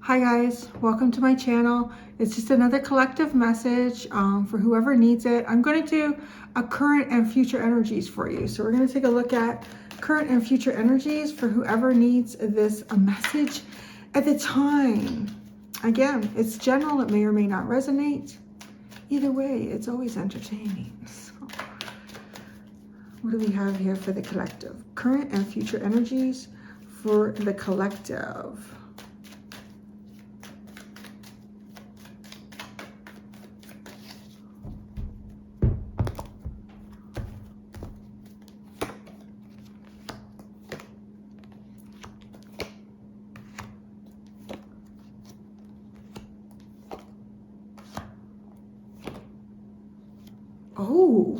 Hi guys, welcome to my channel. It's just another collective message for whoever needs it. I'm going to do a current and future energies for you. So we're going to take a look at current and future energies for whoever needs this a message at the time. Again, it's general. It may or may not resonate. Either way, it's always entertaining. So, what do we have here for the collective? Current and future energies for the collective. Oh.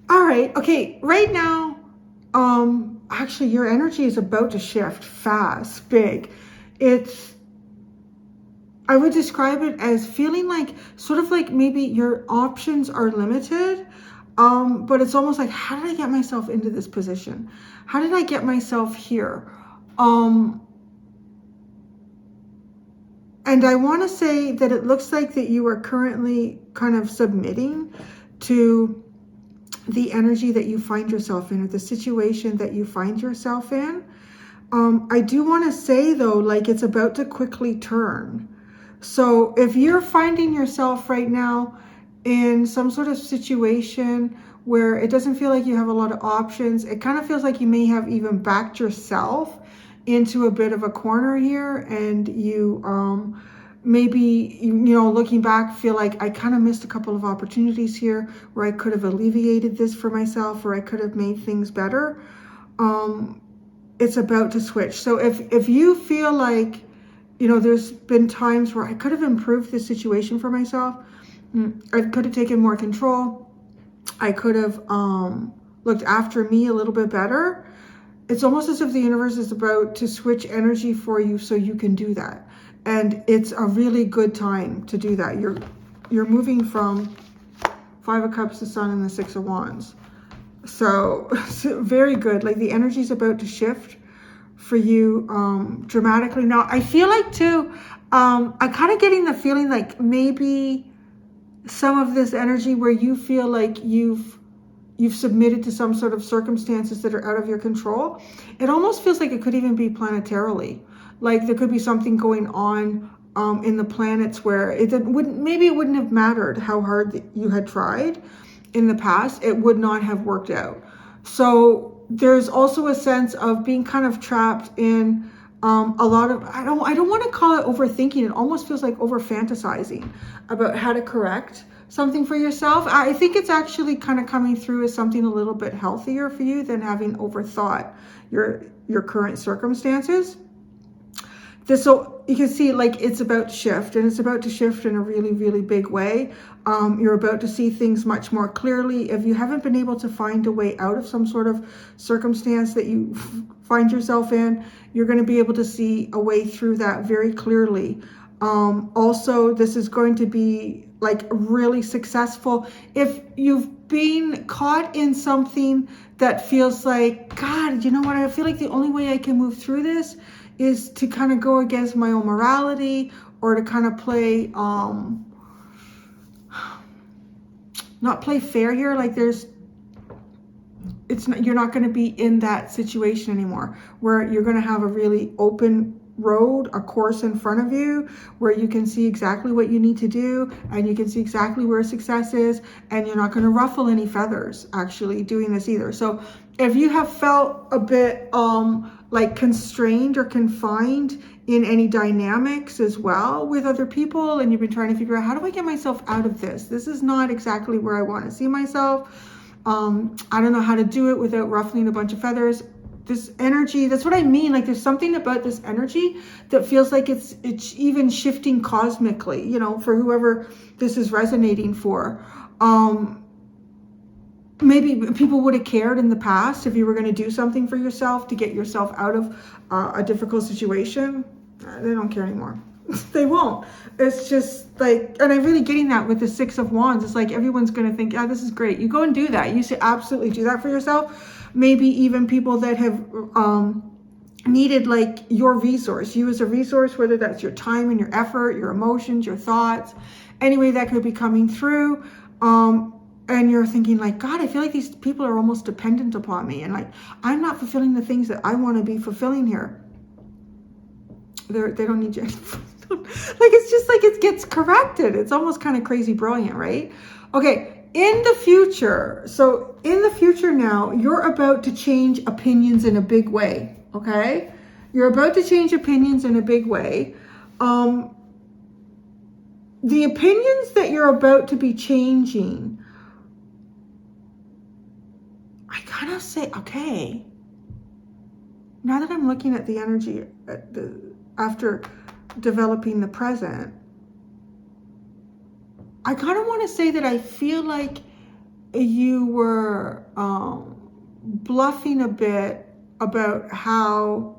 All right. Okay. Right now, actually your energy is about to shift fast, big. I would describe it as feeling like, sort of like maybe your options are limited. But it's almost like, how did I get myself into this position? How did I get myself here? And I want to say that it looks like that you are currently kind of submitting to the energy that you find yourself in, or the situation that you find yourself in. I do want to say though, like it's about to quickly turn. So if you're finding yourself right now in some sort of situation where it doesn't feel like you have a lot of options, it kind of feels like you may have even backed yourself into a bit of a corner here, and you maybe, you know, looking back, feel like I kind of missed a couple of opportunities here where I could have alleviated this for myself, or I could have made things better. It's about to switch. So if you feel like, you know, there's been times where I could have improved the situation for myself, I could have taken more control, I could have looked after me a little bit better. It's almost as if the universe is about to switch energy for you so you can do that. And it's a really good time to do that. You're moving from Five of Cups, the Sun, and the Six of Wands. So very good. Like the energy is about to shift for you dramatically. Now, I feel like too, I'm kind of getting the feeling like maybe some of this energy where you feel like you've submitted to some sort of circumstances that are out of your control. It almost feels like it could even be planetarily. Like there could be something going on in the planets where maybe it wouldn't have mattered how hard you had tried in the past. It would not have worked out. So there's also a sense of being kind of trapped in a lot of, I don't want to call it overthinking. It almost feels like over fantasizing about how to correct something for yourself. I think it's actually kind of coming through as something a little bit healthier for you than having overthought your current circumstances. So you can see like it's about to shift, and it's about to shift in a really, really big way. You're about to see things much more clearly. If you haven't been able to find a way out of some sort of circumstance that you find yourself in, you're going to be able to see a way through that very clearly. Also, this is going to be like really successful. If you've been caught in something that feels like, God, you know what? I feel like the only way I can move through this is to kind of go against my own morality, or to kind of play, not play fair here. Like you're not going to be in that situation anymore, where you're going to have a really open road, a course in front of you where you can see exactly what you need to do, and you can see exactly where success is, and you're not going to ruffle any feathers actually doing this either. So if you have felt a bit like constrained or confined in any dynamics as well with other people, and you've been trying to figure out, how do I get myself out of this? This is not exactly where I want to see myself. I don't know how to do it without ruffling a bunch of feathers. This energy, that's what I mean. Like there's something about this energy that feels like it's even shifting cosmically, you know, for whoever this is resonating for. Maybe people would have cared in the past if you were going to do something for yourself to get yourself out of a difficult situation. They don't care anymore. They won't. It's just like, and I'm really getting that with the Six of Wands. It's like everyone's going to think, yeah, this is great. You go and do that. You should absolutely do that for yourself. Maybe even people that have needed like your resource, you as a resource, whether that's your time and your effort, your emotions, your thoughts, anyway, that could be coming through. And you're thinking like, God, I feel like these people are almost dependent upon me. And like, I'm not fulfilling the things that I want to be fulfilling here. They don't need you. Like, it's just like it gets corrected. It's almost kind of crazy brilliant, right? Okay, in the future. So in the future now, you're about to change opinions in a big way, okay? You're about to change opinions in a big way. The opinions that you're about to be changing, I kind of say, okay, now that I'm looking at the energy after developing the present, I kind of want to say that I feel like you were bluffing a bit about how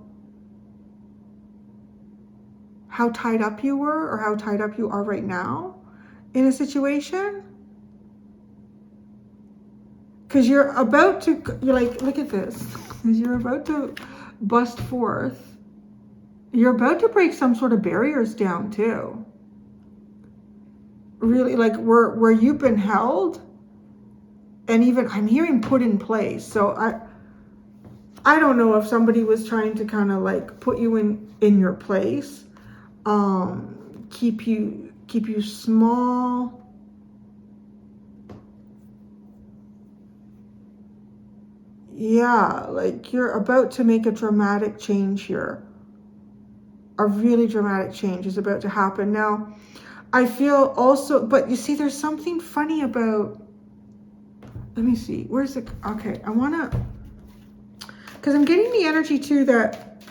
tied up you were, or how tied up you are right now in a situation. Because you're like, look at this. Because you're about to bust forth. You're about to break some sort of barriers down too. Really, like where you've been held, and even I'm hearing put in place. So I don't know if somebody was trying to kind of like put you in your place, keep you small. Yeah, like you're about to make a dramatic change here. A really dramatic change is about to happen. Now, I feel also, but you see, there's something funny about, let me see, where's the, okay, I want to, because I'm getting the energy too that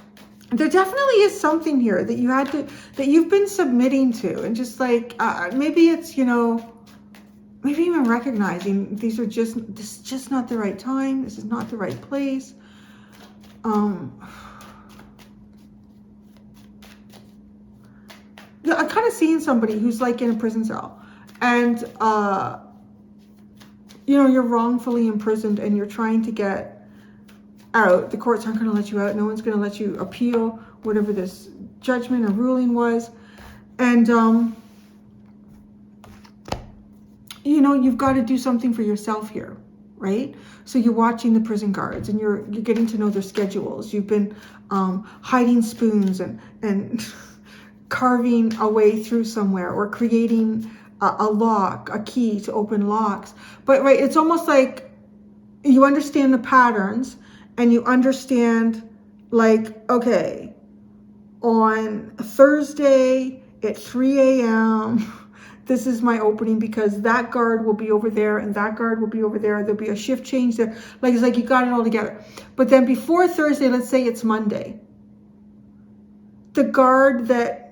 there definitely is something here that that you've been submitting to, and just like, maybe it's, maybe even recognizing this is just not the right time. This is not the right place. Yeah, I'm kind of seeing somebody who's like in a prison cell, and you're wrongfully imprisoned and you're trying to get out. The courts aren't going to let you out. No one's going to let you appeal whatever this judgment or ruling was. And you've got to do something for yourself here, right? So you're watching the prison guards, and you're getting to know their schedules. You've been hiding spoons and carving a way through somewhere, or creating a lock, a key to open locks. But right, it's almost like you understand the patterns, and you understand like, okay, on Thursday at 3 a.m., this is my opening, because that guard will be over there and that guard will be over there. There'll be a shift change there. Like, it's like you got it all together. But then before Thursday, let's say it's Monday, the guard that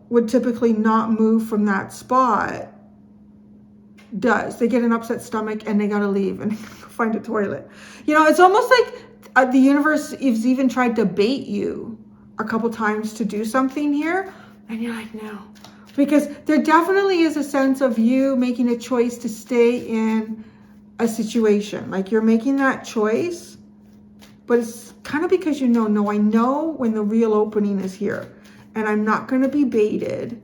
would typically not move from that spot does. They get an upset stomach and they got to leave and find a toilet. It's almost like the universe has even tried to bait you a couple times to do something here. And you're like, no. Because there definitely is a sense of you making a choice to stay in a situation. Like, you're making that choice, but it's kind of because no, I know when the real opening is here. And I'm not going to be baited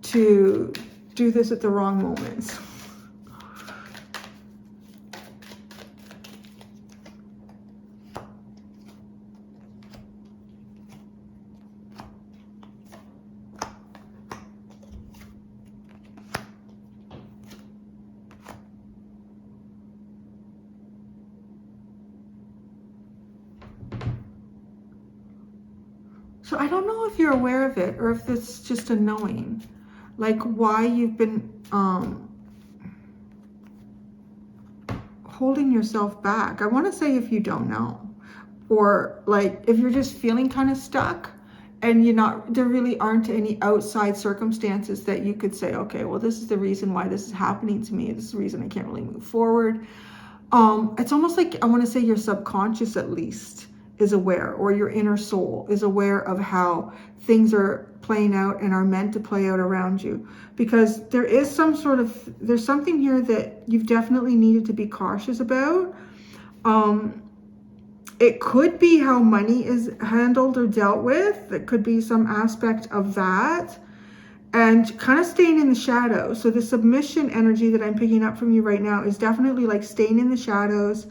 to do this at the wrong moments. So I don't know if you're aware of it, or if it's just a knowing, like why you've been holding yourself back. I want to say if you don't know, or like if you're just feeling kind of stuck and there really aren't any outside circumstances that you could say, okay, well, this is the reason why this is happening to me. This is the reason I can't really move forward. It's almost like, I want to say your subconscious at least is aware, or your inner soul is aware of how things are playing out and are meant to play out around you. Because there is there's something here that you've definitely needed to be cautious about. It could be how money is handled or dealt with. It could be some aspect of that. And kind of staying in the shadows. So the submission energy that I'm picking up from you right now is definitely like staying in the shadows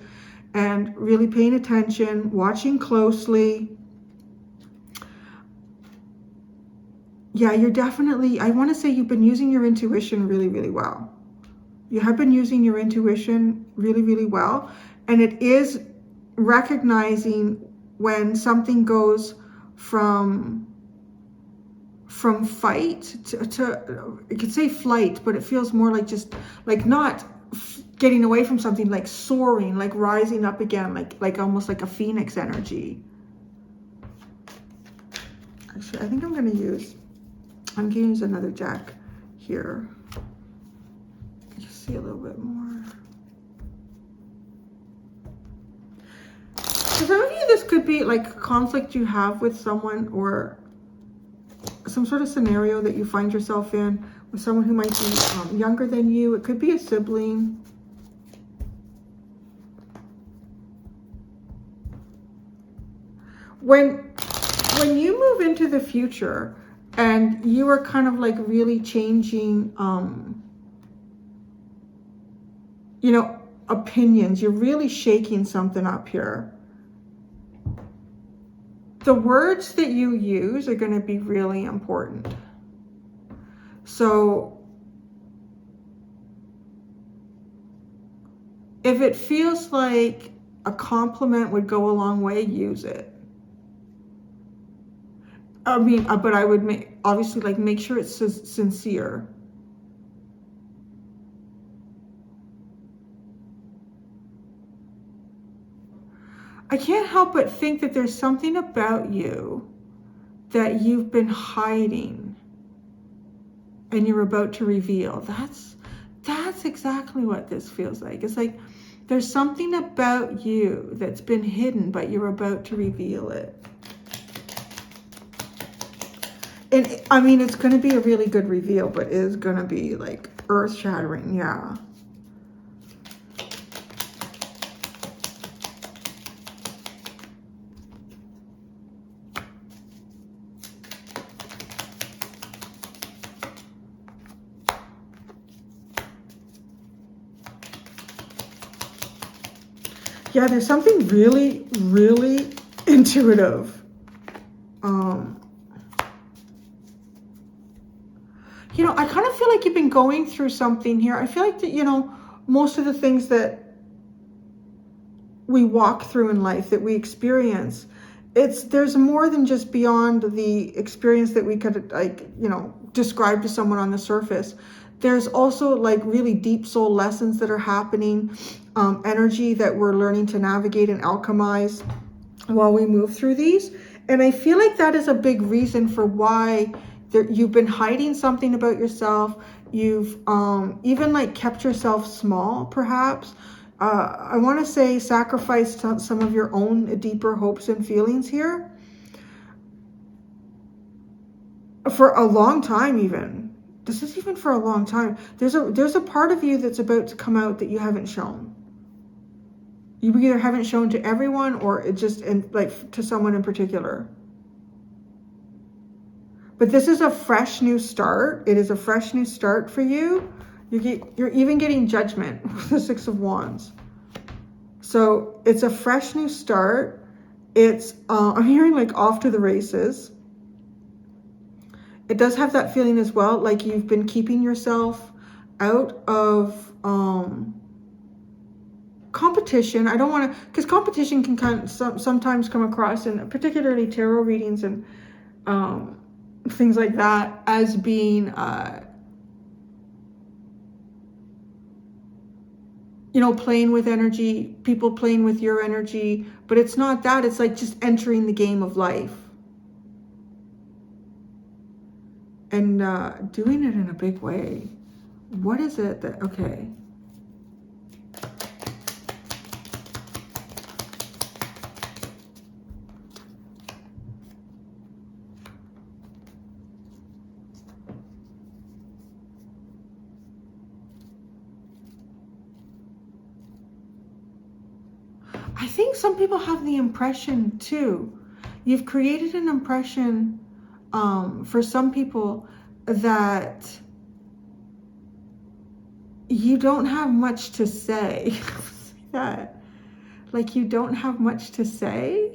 and really paying attention, watching closely. Yeah, you're definitely, I want to say you've been using your intuition really, really well. You have been using your intuition really, really well. And it is recognizing when something goes from fight to you could say flight, but it feels more like just like not getting away from something, like soaring, like rising up again, like almost like a phoenix energy. Actually, I think I'm going to use another deck here. Just see a little bit more. For some of you, this could be like a conflict you have with someone, or some sort of scenario that you find yourself in with someone who might be younger than you. It could be a sibling. When you move into the future and you are kind of like really changing, you know, opinions, you're really shaking something up here. The words that you use are going to be really important. So if it feels like a compliment would go a long way, use it. I mean, but I would obviously like make sure it's sincere. I can't help but think that there's something about you that you've been hiding and you're about to reveal. That's exactly what this feels like. It's like there's something about you that's been hidden, but you're about to reveal it. And I mean, it's going to be a really good reveal, but it is going to be like earth-shattering, yeah. Yeah, there's something really, really intuitive. You know, I kind of feel like you've been going through something here. I feel like that, you know, most of the things that we walk through in life, that we experience, there's more than just beyond the experience that we could, like, you know, describe to someone on the surface. There's also like really deep soul lessons that are happening, energy that we're learning to navigate and alchemize while we move through these. And I feel like that is a big reason for why you've been hiding something about yourself. You've even like kept yourself small, perhaps. I want to say sacrificed some of your own deeper hopes and feelings here for a long time. Even this is even for a long time. There's a part of you that's about to come out that you haven't shown. You either haven't shown to everyone, or it just like to someone in particular. But this is a fresh new start. It is a fresh new start for you. You're even getting judgment with the Six of Wands. So it's a fresh new start. It's, I'm hearing like off to the races. It does have that feeling as well, like you've been keeping yourself out of competition. I don't want to, because competition can kind of sometimes come across, and particularly tarot readings and things like that, as being you know, playing with energy, people playing with your energy. But it's not that. It's like just entering the game of life and doing it in a big way. What is it that, okay. I think some people have the impression too. You've created an impression for some people that you don't have much to say. That, like, you don't have much to say.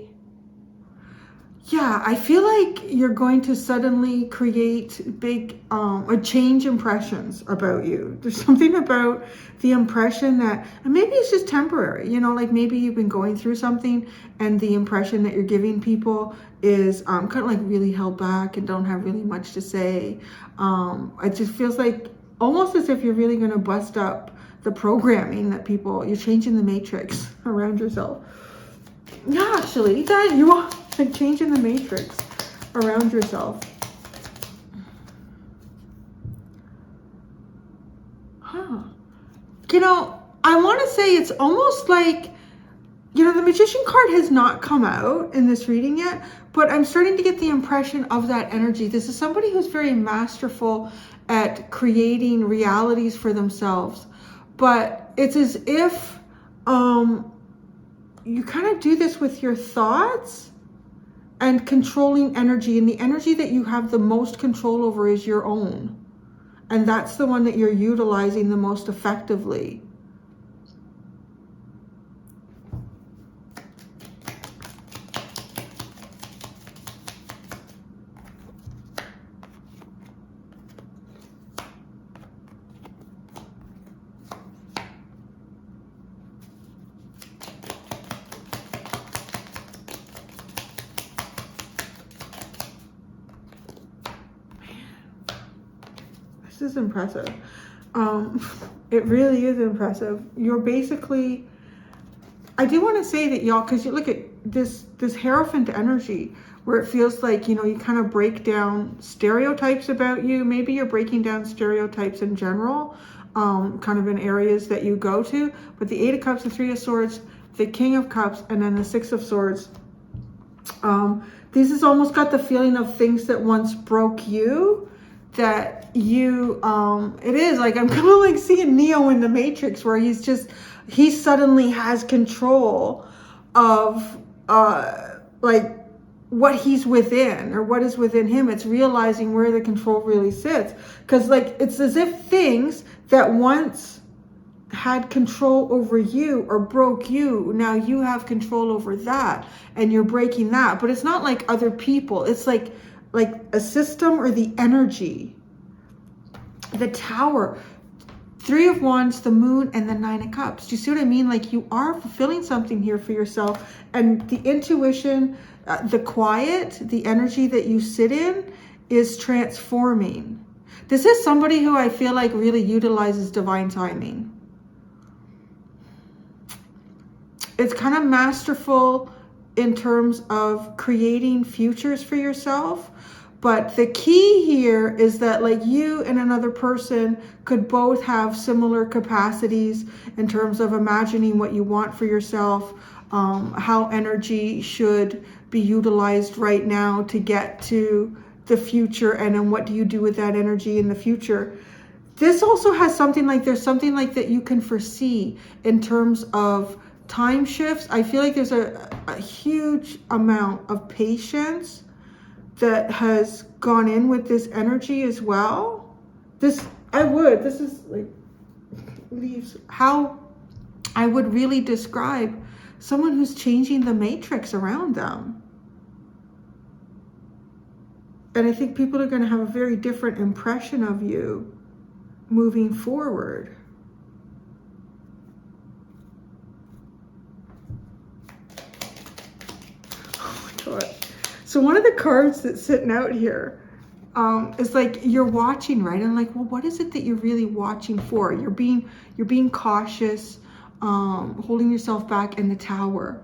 Yeah, I feel like you're going to suddenly create big or change impressions about you. There's something about the impression that, and maybe it's just temporary, you know, like maybe you've been going through something and the impression that you're giving people is kind of like really held back and don't have really much to say. It just feels like almost as if you're really going to bust up the programming that people, you're changing the matrix around yourself. Yeah, actually, that you are like changing the matrix around yourself. Huh. You know, I want to say it's almost like, you know, the Magician card has not come out in this reading yet, but I'm starting to get the impression of that energy. This is somebody who's very masterful at creating realities for themselves, but it's as if you kind of do this with your thoughts and controlling energy, and the energy that you have the most control over is your own, and that's the one that you're utilizing the most effectively. This is impressive. It really is impressive. You're basically, I do want to say that, y'all, because you look at this Hierophant energy where it feels like, you know, you kind of break down stereotypes about you. Maybe you're breaking down stereotypes in general, kind of in areas that you go to. But the Eight of Cups, the Three of Swords, the King of Cups, and then the Six of Swords. This has almost got the feeling of things that once broke you, that you, it is like, I'm kind of like seeing Neo in the Matrix where he suddenly has control of, like what he's within or what is within him. It's realizing where the control really sits. Cause like, it's as if things that once had control over you or broke you, now you have control over that and you're breaking that. But it's not like other people. It's like a system or the energy. The Tower, Three of Wands, the Moon, and the Nine of Cups. Do you see what I mean? Like, you are fulfilling something here for yourself, and the intuition, the quiet, the energy that you sit in is transforming. This is somebody who I feel like really utilizes divine timing. It's kind of masterful in terms of creating futures for yourself. But the key here is that like you and another person could both have similar capacities in terms of imagining what you want for yourself, how energy should be utilized right now to get to the future, and then what do you do with that energy in the future. This also has something like, there's something like that you can foresee in terms of time shifts. I feel like there's a huge amount of patience that has gone in with this energy as well. This is like leaves how I would really describe someone who's changing the matrix around them. And I think people are going to have a very different impression of you moving forward. Oh my God. So one of the cards that's sitting out here is like, you're watching, right? And like, well, what is it that you're really watching for? You're being cautious, holding yourself back in the Tower.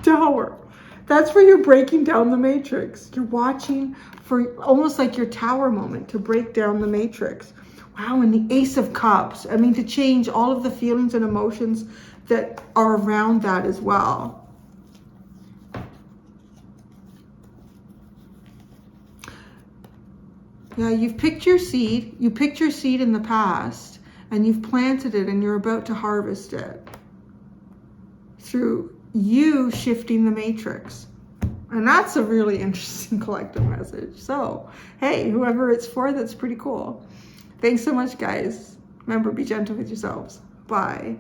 Tower. That's where you're breaking down the matrix. You're watching for almost like your Tower moment to break down the matrix. Wow, and the Ace of Cups. I mean, to change all of the feelings and emotions that are around that as well. Yeah, you've picked your seed. You picked your seed in the past and you've planted it and you're about to harvest it through you shifting the matrix. And that's a really interesting collective message. So, hey, whoever it's for, that's pretty cool. Thanks so much, guys. Remember, be gentle with yourselves. Bye.